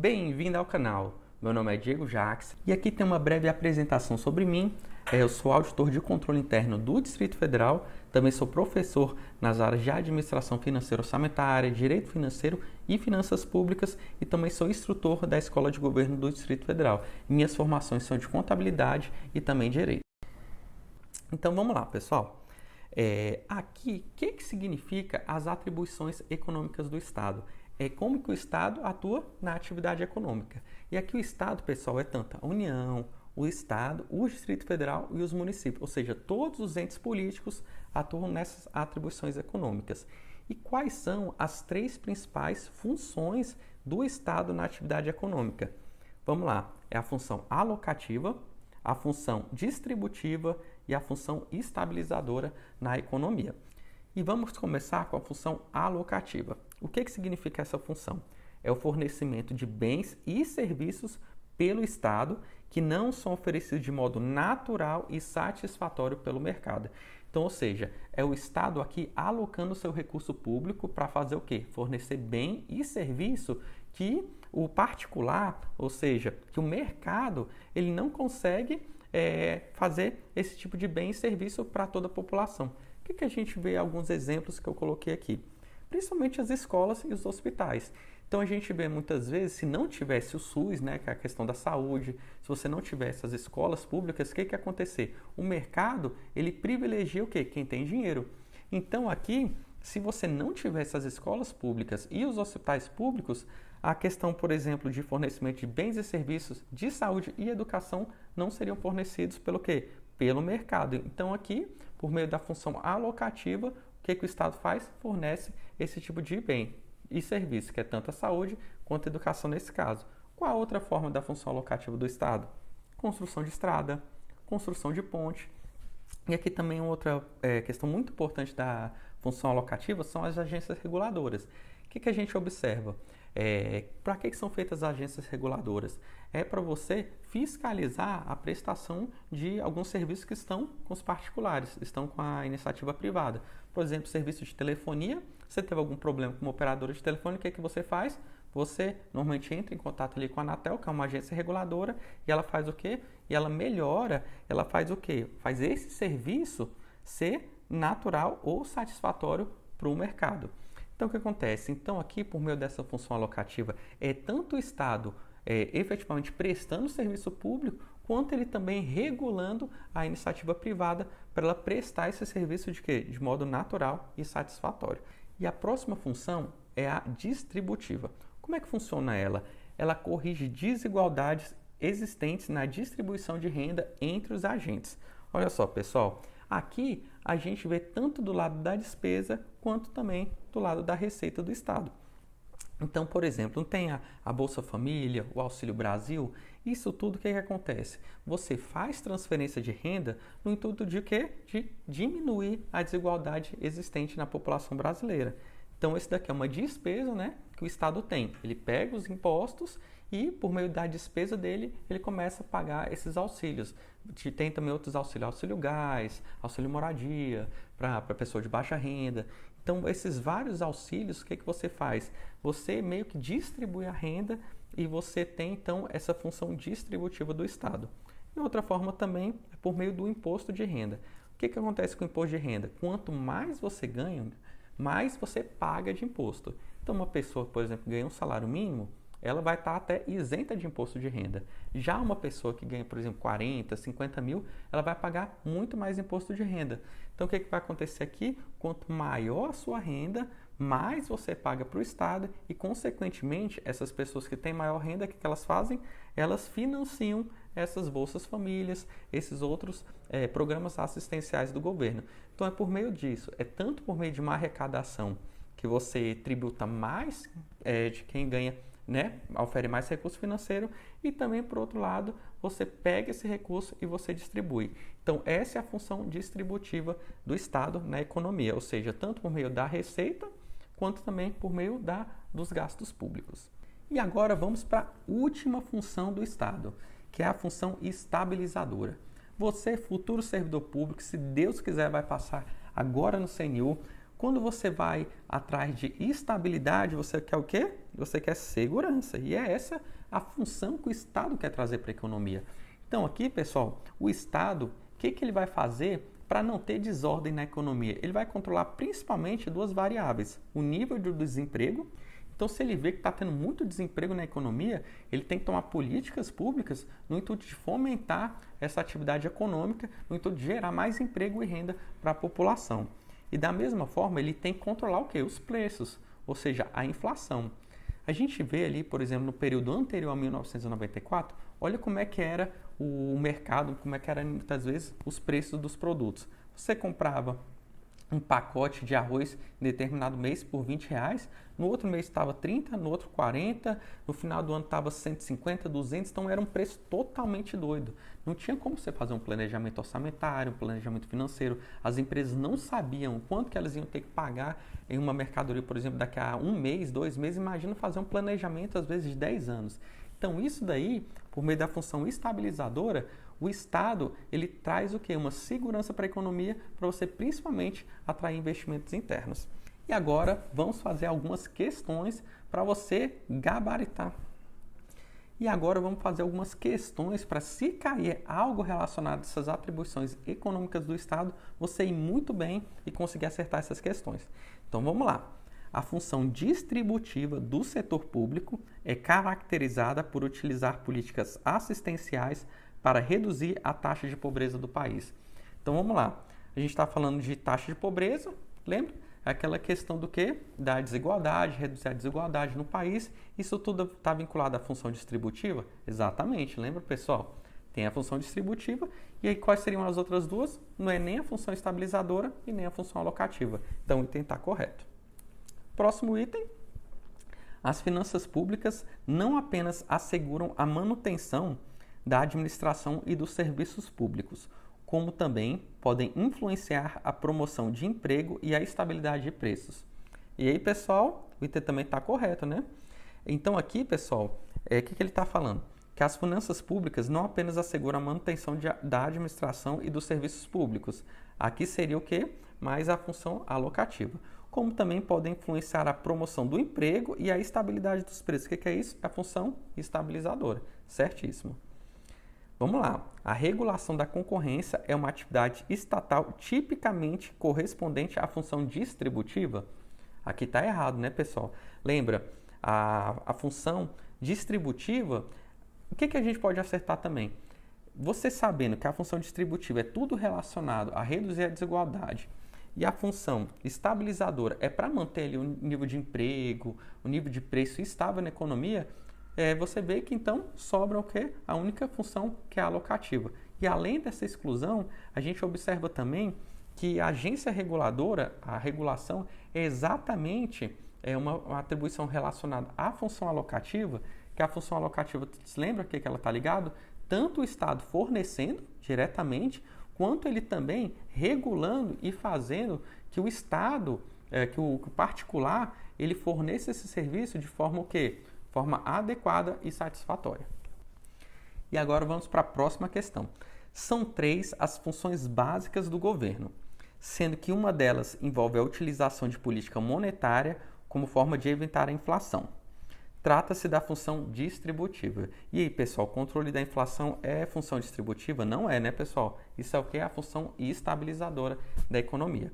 Bem-vindo ao canal. Meu nome é Diego Jacques e aqui tem uma breve apresentação sobre mim. Eu sou auditor de controle interno do Distrito Federal, também sou professor nas áreas de administração financeira orçamentária, direito financeiro e finanças públicas e também sou instrutor da Escola de Governo do Distrito Federal. Minhas formações são de contabilidade e também direito. Então vamos lá, pessoal. Aqui, o que significa as atribuições econômicas do Estado? É como que o Estado atua na atividade econômica. E aqui o Estado, pessoal, é tanto a União, o Estado, o Distrito Federal e os municípios. Ou seja, todos os entes políticos atuam nessas atribuições econômicas. E quais são as três principais funções do Estado na atividade econômica? Vamos lá. É a função alocativa, a função distributiva e a função estabilizadora na economia. E vamos começar com a função alocativa. O que significa essa função? É o fornecimento de bens e serviços pelo Estado que não são oferecidos de modo natural e satisfatório pelo mercado. Então, ou seja, é o Estado aqui alocando seu recurso público para fazer o quê? Fornecer bem e serviço que o particular, ou seja, que o mercado, ele não consegue fazer esse tipo de bem e serviço para toda a população. O que a gente vê alguns exemplos que eu coloquei aqui? Principalmente as escolas e os hospitais. Então a gente vê muitas vezes, se não tivesse o SUS, né, que é a questão da saúde, se você não tivesse as escolas públicas, o que ia acontecer? O mercado, ele privilegia o quê? Quem tem dinheiro. Então aqui, se você não tivesse as escolas públicas e os hospitais públicos, a questão, por exemplo, de fornecimento de bens e serviços de saúde e educação não seriam fornecidos pelo quê? Pelo mercado. Então aqui, por meio da função alocativa, o que o Estado faz? Fornece esse tipo de bem e serviço, que é tanto a saúde quanto a educação nesse caso. Qual a outra forma da função alocativa do Estado? Construção de estrada, construção de ponte. E aqui também outra questão muito importante da função alocativa são as agências reguladoras. O que a gente observa? Para que são feitas as agências reguladoras? É para você fiscalizar a prestação de alguns serviços que estão com os particulares, estão com a iniciativa privada. Por exemplo, serviço de telefonia, você teve algum problema com uma operadora de telefone, o que você faz? Você normalmente entra em contato ali com a Anatel, que é uma agência reguladora, e ela faz o quê? E ela melhora, ela faz o quê? Faz esse serviço ser natural ou satisfatório para o mercado. Então, o que acontece? Então, aqui, por meio dessa função alocativa, é tanto o Estado efetivamente prestando serviço público, quanto ele também regulando a iniciativa privada para ela prestar esse serviço de quê? De modo natural e satisfatório. E a próxima função é a distributiva. Como é que funciona ela? Ela corrige desigualdades existentes na distribuição de renda entre os agentes. Olha só, pessoal, aqui a gente vê tanto do lado da despesa quanto também do lado da receita do Estado. Então, por exemplo, tem a Bolsa Família, o Auxílio Brasil, isso tudo o que acontece? Você faz transferência de renda no intuito de quê? De diminuir a desigualdade existente na população brasileira. Então, esse daqui é uma despesa, né, que o Estado tem. Ele pega os impostos e, por meio da despesa dele, ele começa a pagar esses auxílios. Tem também outros auxílios, auxílio gás, auxílio moradia, para pessoa de baixa renda. Então, esses vários auxílios, o que você faz? Você meio que distribui a renda e você tem, então, essa função distributiva do Estado. E outra forma também é por meio do imposto de renda. O que acontece com o imposto de renda? Quanto mais você ganha, mais você paga de imposto. Então, uma pessoa, por exemplo, ganha um salário mínimo, ela vai estar até isenta de imposto de renda. Já uma pessoa que ganha, por exemplo, 40, 50 mil, ela vai pagar muito mais imposto de renda. Então, o que vai acontecer aqui? Quanto maior a sua renda, mais você paga para o Estado e, consequentemente, essas pessoas que têm maior renda, o que elas fazem? Elas financiam essas bolsas famílias, esses outros programas assistenciais do governo. Então, é por meio disso, é tanto por meio de uma arrecadação que você tributa mais de quem ganha, né, ofere mais recurso financeiro e também, por outro lado, você pega esse recurso e você distribui. Então, essa é a função distributiva do Estado na economia, ou seja, tanto por meio da receita, quanto também por meio dos gastos públicos. E agora vamos para a última função do Estado, que é a função estabilizadora. Você, futuro servidor público, se Deus quiser, vai passar agora no CNU, Quando você vai atrás de estabilidade, você quer o quê? Você quer segurança. E é essa a função que o Estado quer trazer para a economia. Então aqui, pessoal, o Estado, o que ele vai fazer para não ter desordem na economia? Ele vai controlar principalmente duas variáveis: o nível do desemprego. Então, se ele vê que está tendo muito desemprego na economia, ele tem que tomar políticas públicas no intuito de fomentar essa atividade econômica, no intuito de gerar mais emprego e renda para a população. E da mesma forma, ele tem que controlar o quê? Os preços, ou seja, a inflação. A gente vê ali, por exemplo, no período anterior a 1994, olha como é que era o mercado, como é que eram muitas vezes os preços dos produtos. Você comprava um pacote de arroz em determinado mês por R$20, no outro mês estava 30, no outro 40, no final do ano estava 150, 200, então era um preço totalmente doido. Não tinha como você fazer um planejamento orçamentário, um planejamento financeiro. As empresas não sabiam quanto que elas iam ter que pagar em uma mercadoria, por exemplo, daqui a um mês, 2 meses. Imagina fazer um planejamento às vezes de 10 anos. Então isso daí, por meio da função estabilizadora, o Estado ele traz o quê? Uma segurança para a economia, para você principalmente atrair investimentos internos. E agora vamos fazer algumas questões para você gabaritar. E agora vamos fazer algumas questões para, se cair algo relacionado a essas atribuições econômicas do Estado, você ir muito bem e conseguir acertar essas questões. Então vamos lá. A função distributiva do setor público é caracterizada por utilizar políticas assistenciais para reduzir a taxa de pobreza do país. Então vamos lá. A gente está falando de taxa de pobreza, lembra? Aquela questão do quê? Da desigualdade, reduzir a desigualdade no país. Isso tudo está vinculado à função distributiva? Exatamente, lembra, pessoal? Tem a função distributiva, e aí quais seriam as outras duas? Não é nem a função estabilizadora e nem a função alocativa. Então o item está correto. Próximo item. As finanças públicas não apenas asseguram a manutenção da administração e dos serviços públicos, como também podem influenciar a promoção de emprego e a estabilidade de preços. E aí, pessoal, o item também está correto, né? Então aqui, pessoal, o que ele está falando? Que as finanças públicas não apenas asseguram a manutenção da administração e dos serviços públicos. Aqui seria o quê? Mais a função alocativa. Como também podem influenciar a promoção do emprego e a estabilidade dos preços. O que é isso? É a função estabilizadora. Certíssimo. Vamos lá. A regulação da concorrência é uma atividade estatal tipicamente correspondente à função distributiva? Aqui está errado, né, pessoal? Lembra, a função distributiva, o que a gente pode acertar também? Você sabendo que a função distributiva é tudo relacionado a reduzir a desigualdade e a função estabilizadora é para manter ali o nível de emprego, o nível de preço estável na economia, você vê que então sobra o quê? A única função que é a alocativa. E além dessa exclusão, a gente observa também que a agência reguladora, a regulação, é exatamente uma atribuição relacionada à função alocativa, que a função alocativa, se lembra que ela está ligado? Tanto o Estado fornecendo diretamente, quanto ele também regulando e fazendo que o Estado, que o particular, ele forneça esse serviço de forma o quê? Forma adequada e satisfatória. E agora vamos para a próxima questão. São 3 as funções básicas do governo, sendo que uma delas envolve a utilização de política monetária como forma de evitar a inflação. Trata-se da função distributiva. E aí, pessoal, controle da inflação é função distributiva? Não é, né, pessoal? Isso é o que? A função estabilizadora da economia.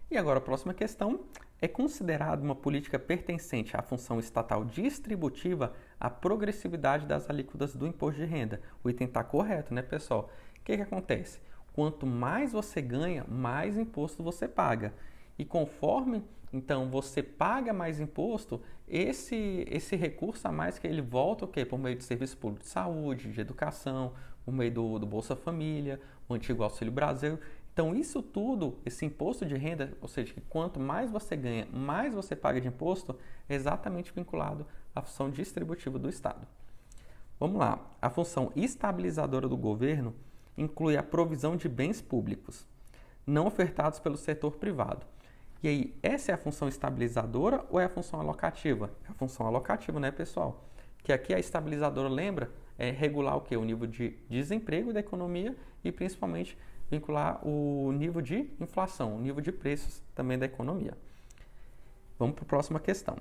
E agora a próxima questão. É considerada uma política pertencente à função estatal distributiva a progressividade das alíquotas do imposto de renda? O item está correto, né, pessoal? O que acontece? Quanto mais você ganha, mais imposto você paga. E conforme, então, você paga mais imposto, esse recurso a mais que ele volta o quê? Por meio de serviço público de saúde, de educação, por meio do Bolsa Família, o antigo Auxílio Brasil. Então, isso tudo, esse imposto de renda, ou seja, que quanto mais você ganha, mais você paga de imposto, é exatamente vinculado à função distributiva do Estado. Vamos lá. A função estabilizadora do governo inclui a provisão de bens públicos, não ofertados pelo setor privado. E aí, essa é a função estabilizadora ou é a função alocativa? É a função alocativa, né, pessoal? Que aqui a estabilizadora, lembra, é regular o quê? O nível de desemprego da economia e principalmente vincular o nível de inflação, o nível de preços também da economia. Vamos para a próxima questão.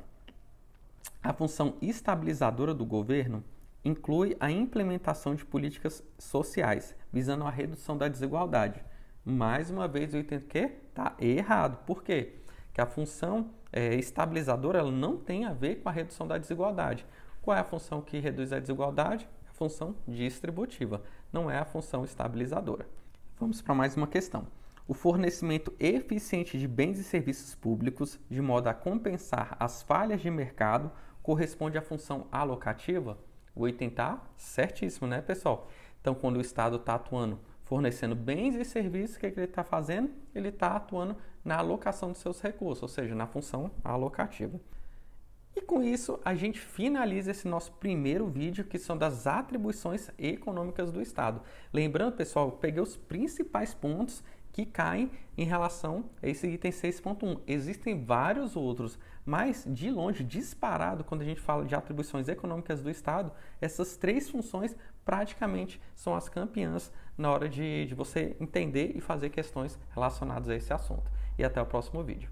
A função estabilizadora do governo inclui a implementação de políticas sociais, visando a redução da desigualdade. Mais uma vez, eu entendo que está errado. Por quê? Que a função estabilizadora ela não tem a ver com a redução da desigualdade. Qual é a função que reduz a desigualdade? A função distributiva, não é a função estabilizadora. Vamos para mais uma questão. O fornecimento eficiente de bens e serviços públicos, de modo a compensar as falhas de mercado, corresponde à função alocativa? O item está certíssimo, né, pessoal? Então, quando o Estado está atuando, fornecendo bens e serviços, o que ele está fazendo? Ele está atuando na alocação de seus recursos, ou seja, na função alocativa. E com isso, a gente finaliza esse nosso primeiro vídeo, que são das atribuições econômicas do Estado. Lembrando, pessoal, eu peguei os principais pontos que caem em relação a esse item 6.1. Existem vários outros, mas de longe, disparado, quando a gente fala de atribuições econômicas do Estado, essas três funções praticamente são as campeãs na hora de você entender e fazer questões relacionadas a esse assunto. E até o próximo vídeo.